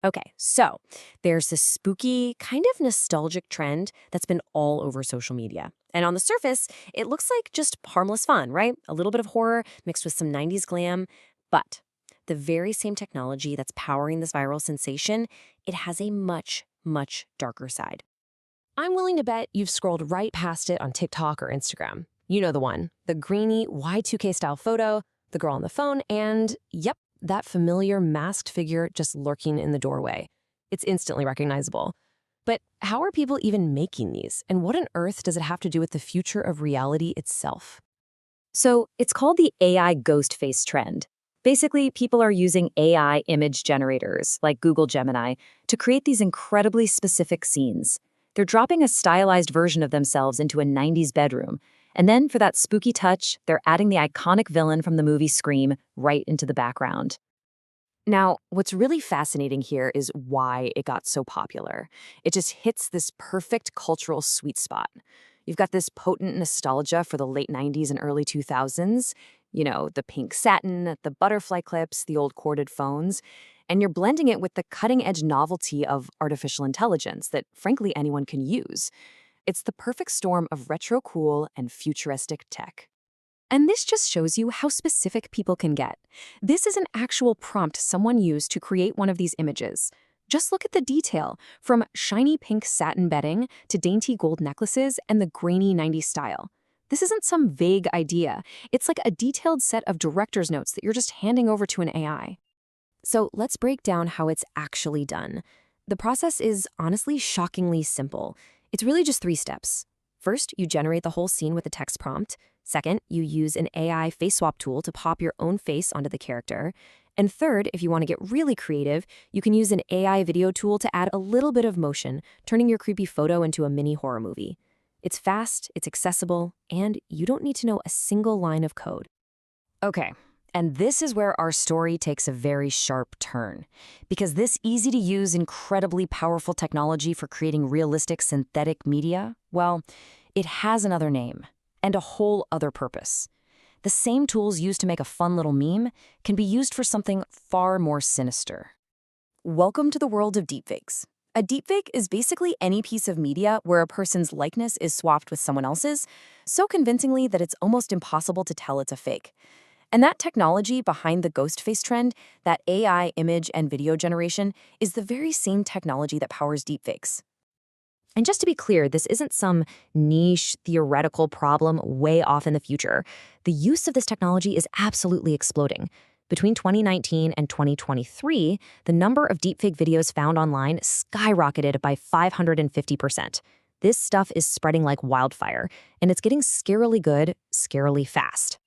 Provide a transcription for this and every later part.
Okay, so there's this spooky, kind of nostalgic trend that's been all over social media. And on the surface, it looks like just harmless fun, right? A little bit of horror mixed with some 90s glam. But the very same technology that's powering this viral sensation, it has a much, much darker side. I'm willing to bet you've scrolled right past it on TikTok or Instagram. You know the one, the grainy Y2K style photo, the girl on the phone, and yep, that familiar masked figure just lurking in the doorway. It's instantly recognizable. But how are people even making these? And what on earth does it have to do with the future of reality itself? So it's called the AI Ghostface Trend. Basically, people are using AI image generators like Google Gemini to create these incredibly specific scenes. They're dropping a stylized version of themselves into a 90s bedroom. And then for that spooky touch, they're adding the iconic villain from the movie Scream right into the background. Now, what's really fascinating here is why it got so popular. It just hits this perfect cultural sweet spot. You've got this potent nostalgia for the late 90s and early 2000s, the pink satin, the butterfly clips, the old corded phones, and you're blending it with the cutting edge novelty of artificial intelligence that, frankly, anyone can use. It's the perfect storm of retro cool and futuristic tech. And this just shows you how specific people can get. This is an actual prompt someone used to create one of these images. Just look at the detail, from shiny pink satin bedding to dainty gold necklaces and the grainy 90s style. This isn't some vague idea. It's like a detailed set of director's notes that you're just handing over to an AI. So let's break down how it's actually done. The process is honestly shockingly simple. It's really just 3 steps. First, you generate the whole scene with a text prompt. Second, you use an AI face swap tool to pop your own face onto the character. And third, if you want to get really creative, you can use an AI video tool to add a little bit of motion, turning your creepy photo into a mini horror movie. It's fast, it's accessible, and you don't need to know a single line of code. Okay, and this is where our story takes a very sharp turn. Because this easy-to-use, incredibly powerful technology for creating realistic synthetic media, well, it has another name and a whole other purpose. The same tools used to make a fun little meme can be used for something far more sinister. Welcome to the world of deepfakes. A deepfake is basically any piece of media where a person's likeness is swapped with someone else's, so convincingly that it's almost impossible to tell it's a fake. And that technology behind the Ghostface trend, that AI image and video generation, is the very same technology that powers deepfakes. And just to be clear, this isn't some niche theoretical problem way off in the future. The use of this technology is absolutely exploding. Between 2019 and 2023, the number of deepfake videos found online skyrocketed by 550%. This stuff is spreading like wildfire, and it's getting scarily good, scarily fast.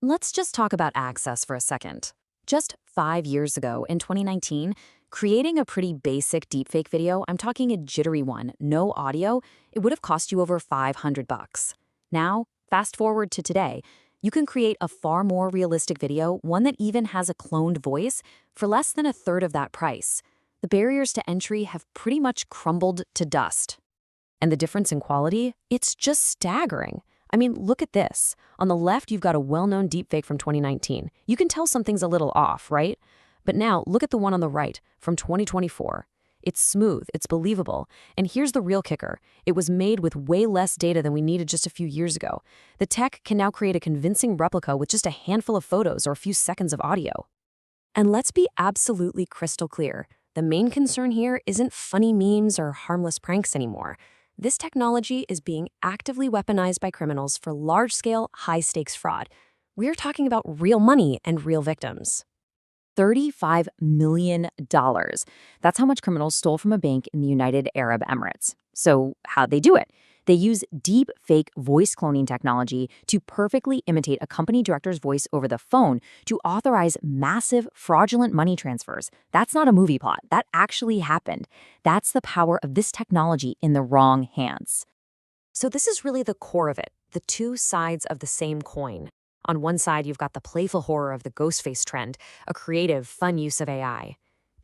Let's just talk about access for a second. Just 5 years ago, in 2019, creating a pretty basic deepfake video, I'm talking a jittery one, no audio, it would have cost you over $500. Now, fast forward to today, you can create a far more realistic video, one that even has a cloned voice, for less than a third of that price. The barriers to entry have pretty much crumbled to dust. And the difference in quality? It's just staggering. I mean, look at this. On the left, you've got a well-known deepfake from 2019. You can tell something's a little off, right? But now, look at the one on the right, from 2024. It's smooth, it's believable, and here's the real kicker. It was made with way less data than we needed just a few years ago. The tech can now create a convincing replica with just a handful of photos or a few seconds of audio. And let's be absolutely crystal clear. The main concern here isn't funny memes or harmless pranks anymore. This technology is being actively weaponized by criminals for large-scale, high-stakes fraud. We're talking about real money and real victims. $35 million. That's how much criminals stole from a bank in the United Arab Emirates. So how'd they do it? They use deep fake voice cloning technology to perfectly imitate a company director's voice over the phone to authorize massive fraudulent money transfers. That's not a movie plot. That actually happened. That's the power of this technology in the wrong hands. So this is really the core of it, the two sides of the same coin. On one side, you've got the playful horror of the Ghostface trend, a creative, fun use of AI.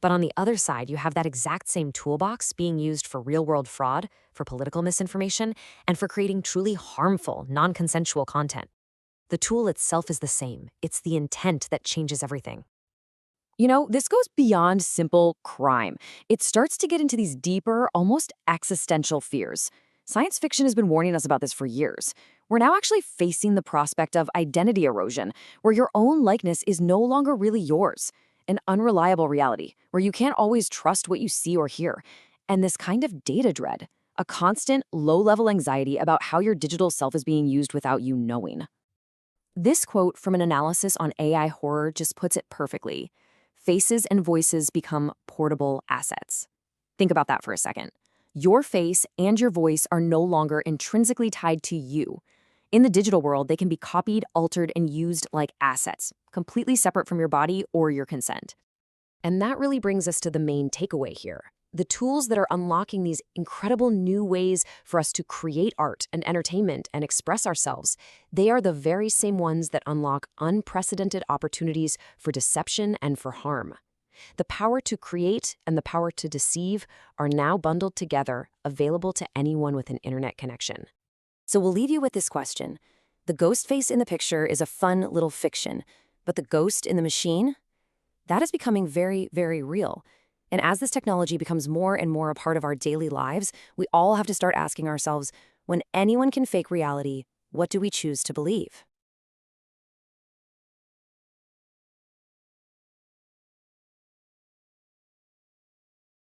But on the other side, you have that exact same toolbox being used for real-world fraud, for political misinformation, and for creating truly harmful, non-consensual content. The tool itself is the same. It's the intent that changes everything. This goes beyond simple crime. It starts to get into these deeper, almost existential fears. Science fiction has been warning us about this for years. We're now actually facing the prospect of identity erosion, where your own likeness is no longer really yours. An unreliable reality, where you can't always trust what you see or hear. And this kind of data dread, a constant, low-level anxiety about how your digital self is being used without you knowing. This quote from an analysis on AI horror just puts it perfectly. Faces and voices become portable assets. Think about that for a second. Your face and your voice are no longer intrinsically tied to you. In the digital world, they can be copied, altered, and used like assets, completely separate from your body or your consent. And that really brings us to the main takeaway here. The tools that are unlocking these incredible new ways for us to create art and entertainment and express ourselves, they are the very same ones that unlock unprecedented opportunities for deception and for harm. The power to create and the power to deceive are now bundled together, available to anyone with an internet connection. So we'll leave you with this question. The ghost face in the picture is a fun little fiction, but the ghost in the machine? That is becoming very, very real. And as this technology becomes more and more a part of our daily lives, we all have to start asking ourselves, when anyone can fake reality, what do we choose to believe?